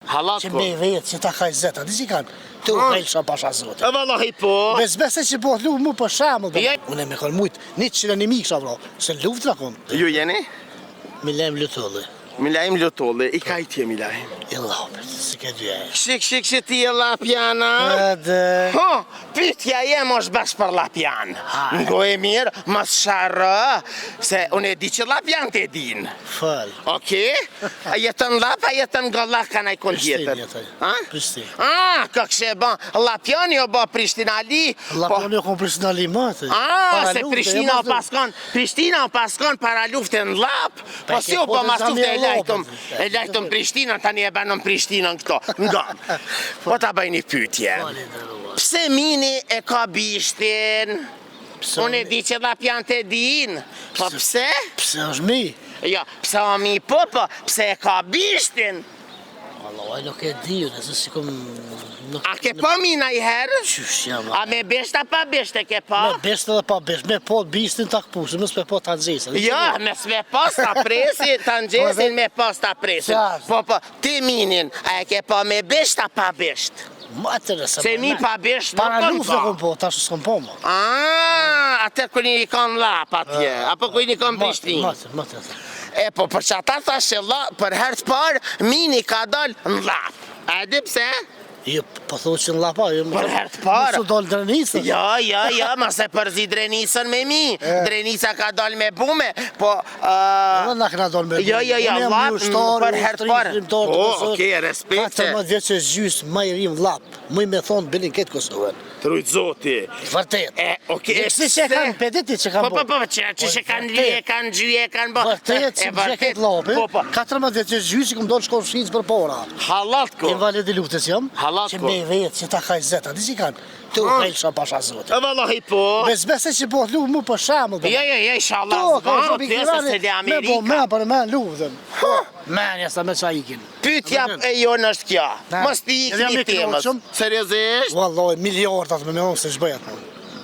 Hallat që ko. me vetë që ta kaj zeta, di që kanë, të u kajlë shumë pasha zotë. E vallahi po. Besbese që po lu mu për shamë, Ja. unë e me konë mujtë, një që në një mikë shumë, se luft në konë. Ju jeni? Milem lutulli, Milajm Lutolli, I ka I tje Milajm? I lapët, si ke dy e. Kshi ti e lapjana? Edhe... Ho, pytja jem është bash për lapjan. Ngo e mirë, mos sharrë, se unë e di që lapjan të din. Fëll. Oke? A jetën lap, a jetën gallak kanë aj kol Prishtin jetër? jetër. Prishtin. Ka kështë e ban, lapjan jo ba Prishtinali. Lapjan jo kom Prishtinali matë. Se Prishtina o paskon para luftën lap. Po si o pa mas luftë e lajtëm Prishtinën, tani e banon Prishtinën këto. Nga. Po ta bëj një pytje. Pse mini e ka bishtin? Unë e di që lapjan të din. Po pse? Pse është mi? Jo, pse o mi po, pse e ka bishtin? Allah, nuk e di, nëse si kom... A ke po mina I herë? Qysh jam? A me bisht a pa bisht e ke po? Me bisht edhe pa bisht, me po bistin të këpusë, mësë me po të nëzisë. Jo, mes me pas ta presi, të nxesin me pas ta presi. Po, ti minin, a e ke po me bisht a pa bisht? Matër e se... Se mi pa bisht nuk Para kon luft e po. kom po, tash s'kom po ma. Atër kër një kanë lap atje, apo kër një kanë Prishtinë. Matër. E po për që ata thash që për herë të parë, mini ka dalë në lap. A di pse? Jo, po thua që në lapa, jo... Për herë të parë. Mësë dollë drenisën. Jo, ma se përzi drenisën me mi. Drenisa ka dalë me bume, po... Edhe na këna dollë me bume. Jo, lap, për herë të parë. Po, okej, respekte. 14 vjetë që gjysë ma I rim lap. Muj me thonë bilin këtë Kosovën. Trujt zoti. Vërtet. Okej. Si që kanë pediti që kanë bo. Po, që kanë lije, kanë gjyje, kanë bo. Vërtet, që gjë këtë lopi. 14 vjetë që gjysë që këmë dollë shkollë shqincë për pora. Halat ko. Invalid I luftës jam. Që me vetë që ta kaj zeta, di që kanë, të u kajlë shumë pasha zotë. E vallahi po. Besbese që po lu mu për shamë. Jo, inshallah zbanë, të jesë se dhe Amerika. Me bo me për me luftën. Men, jesa me qa ikin. Pytja e jonë është kja. Mos t'i ikni temës. Seriozisht? Valloj, miliardat me menon se shbëjat.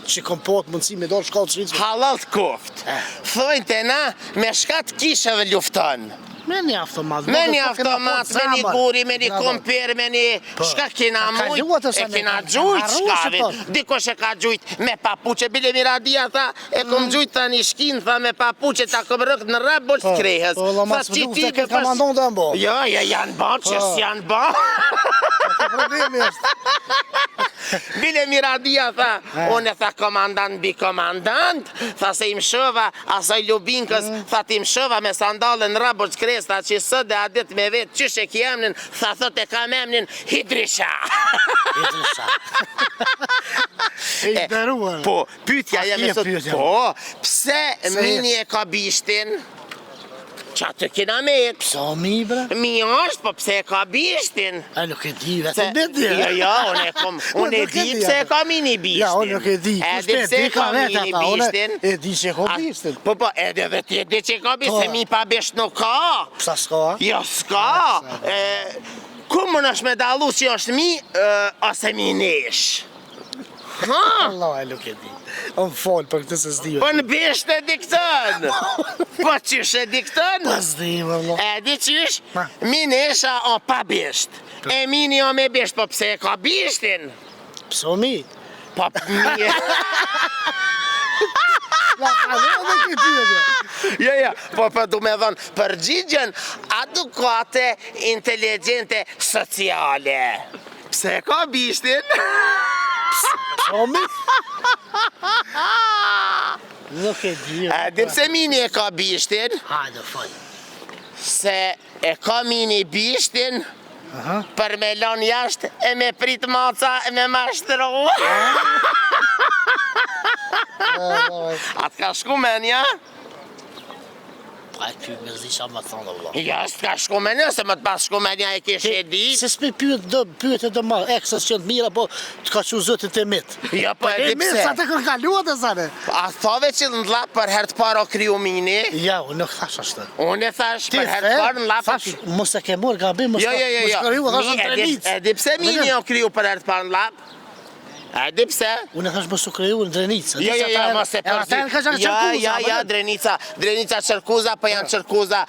Që kom pot mundësi me dorë shkallë shrincë. Halal koft. Thojnë të na, me shkat kisheve lufton. Me një automat. Me një automat, me një guri, me një komper, me një... Shka kina mujt, e kina gjujt shkavit. Dikosh e ka gjujt me papuqe. Bile Miradia tha, e kom gjujt tha një shkin, tha me papuqe, ta kom rëkt në rap bosh krehës. Tha që ti këtë kamandon të mbo. Jo, janë ba, qës janë ba. Problemi është. Bile Miradia tha, unë e tha komandant bi komandant, tha se im shova asaj lubinkës, tha ti im shova me sandale në rap bosh krehës. Tha që sot dhe adit me vetë qyshe ki emnin, tha thot e kam emnin Hidrisha. Hidruar. Po, pytja jemi sot, po, pse mini e ka bishtin? Qa të kina me jetë? Pse o mi, bre? Mi është, po pse e ka bishtin? A nuk e di, vetë në beti. Jo, unë e di pse e ka mini bishtin. Ja, unë nuk e di. Edhe pse e ka mini bishtin. E di që e ka bishtin. Po, edhe dhe ti e di që e ka bishtin, se mi pa bisht nuk ka. Psa s'ka? Jo, s'ka. Ku më nësht me dalu që është mi, ose mi nesh? Allah, e nuk e di. Unë folë për këtë se s'di. Po në bisht e diktën. Po qysh e diktën? Po s'di, vëllo. E di qysh? Mi nesha o pa bisht. E mini o me bisht, po pse e ka bishtin? Pse o mi? Po mi... Jo, po du me dhënë përgjigjen adukate, inteligente, sociale. Pse ka bishtin? O mi? Nuk e di. A di pse mini e ka bishtin? Hajde, fal. Se e ka mini bishtin për me lon jashtë e me prit maca e me mashtru. A t'ka shku menja? Pa e pyet me zisha më thonë, vëllo. Ja, s'ka shku menja, se më t'pas shku menja e kishe e di. Se s'me pyet e do ma eksës që të mira, po t'ka që zëtit e mitë. Ja, po e di pse. Sa të kërë kaluat e sane. A thove që në lap për herë të parë o kriju mini? Ja, unë nuk thash ashtë. Unë e thash për herë të parë në lap... Thash, mos e ke morë gabim, mos Jo. kriju, thash në trenicë. E di pse mini o kriju për herë të parë në lap? A di pse? Unë e thash më su kriju në Drenica. Jo, mos e përzi. Ja, Drenica Çerkuza, po janë Çerkuza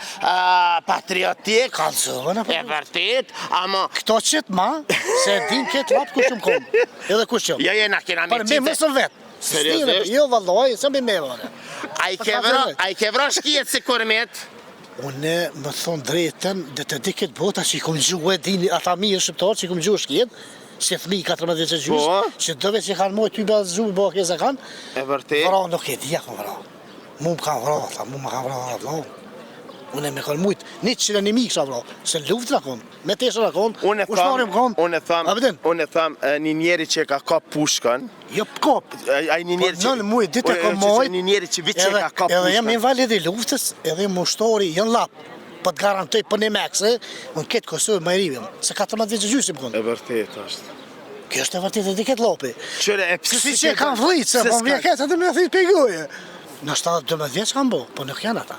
patriotik. Kalzona, E vërtet, ama... Këto qëtë ma, se din këtë lapë kush më kom. Edhe kush qëmë. Jo, na kena me Por me mësën vetë. Seriozisht? Jo, valloj, se me me vore. A i ke vra shkijet si kurmet? Unë më thonë drejten, dhe të di këtë bota që i kom gjuhe, dini ata mirë shqiptarë që i kom gjuhe shkijet, si thmi 14 që gjysë, që dove që kanë mojë ty bëllë zhumë bëllë kjese kanë, E vërtet? vra nuk e di, ja kom vra. Mu më kanë vra, mu më kanë vra, vla. Unë me kanë mujtë, një qëllë një mikë vra, se luft në konë, me teshë në konë, ushtarim konë. Unë e tham, një njeri që ka kap pushkën, Jo kop. a një njeri që... Në mujtë, ditë e kom mojtë, Një njeri që vitë që ka kap edhe jam pushkën. invalid i luftës, edhe mushtori janë lapë. Po të garantoj për një mekse, unë këtë Kosovë më i rivim, se 14 vjetë gjysim konë. E vërtet është. Kjo është e vërtet e di këtë lopi. Qëre, e pse... Si që e kanë vlitë, se po më këtë, atë me thit pegoje. Në 12 vjetë kanë bo, po nuk janë ata.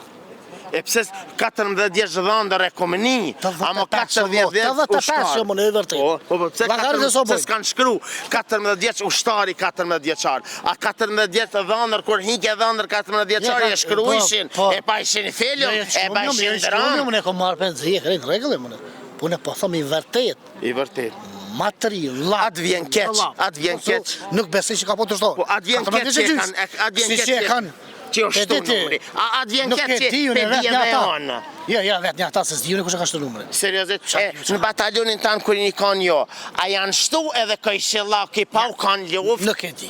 E pse 14 vjetë dhëndër e komëni, ama 14 vjetë ushtarë. Më në e vërtet. Po, pse s'kanë shkru 14 vjetë ushtari 14 vjeçar. A 14 vjetë dhëndër, kur hinke dhëndër 14 vjeçari e shkru ishin, e pa ishin felju, e pa ishin dëranë. Unë e kom marrë për nëzije, kërë në regullë, mëne. Unë e po thëmë i vërtet. I vërtet. Matri, lap. Atë vjen keq. Nuk besoj që ka po të shtorë. Po, atë vjen keq që kanë. Që o shtu numri. Atë vjen keq që pe dhije dhe onë. Jo, vetë një ata se s'di unë kush e ka shtu numri. Seriozit, në batalionin tanë kër një kanë jo, a janë shtu edhe këj shilla, këj pa u kanë luft? Nuk e di.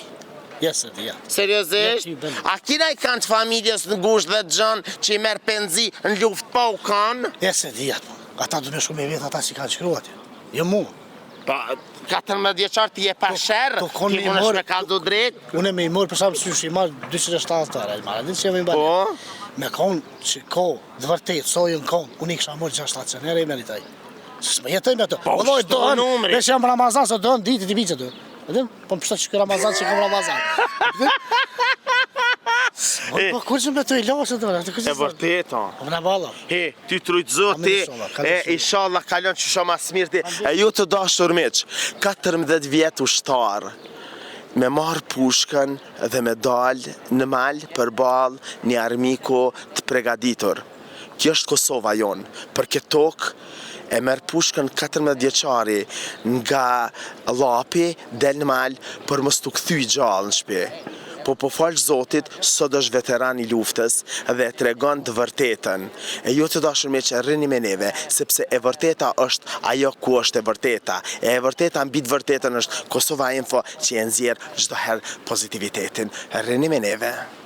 Jesë e di, ja. Seriozisht? A kina i kanë të familjes në gusht dhe gjënë që i merë penzi në luft pa u kanë? Jesë e di, ja. Ata du me shku me vjetë ata që kanë shkruat. Jo mu. Pa, 14 vjeçar ti je pa shërë, ti më nëshme kaldu drejt. Unë me i morë për samë që i marë 270 tërë, marë, dhe që jemi i bërë. Po? Me konë që ko, dhe vërtet, sojën konë, unë i kësha morë 6 stacionere i meritaj. Se s'me jetoj me të. Po, shtu numri. Vesh jam Ramazan, se dohen ditit i biqet të. Edhem? Po më pështa që kë Ramazan që kom Ramazan. Po kur që me të i lasë të vërë? E vërtet, o. Po më në bala. He, ty trujtë zoti, inshallah kalon që shumë asë mirti. E ju të dashur miq, 14 vjetë ushtar, me marë pushkën dhe me dalë në malë për balë një armiku të pregaditur. Kjo është Kosova jonë, për këtë tokë e merë pushkën 14 vjeçari nga lapi del në malë për mos të kthy gjallë në shpi. Po falë Zotit, sot është veteran i luftës dhe tregon të vërtetën. E ju të dashur me që rrini me neve, sepse e vërteta është ajo ku është e vërteta. E vërteta mbi të vërtetën është Kosova Info që e nxjerr çdo herë pozitivitetin. Rrini me neve.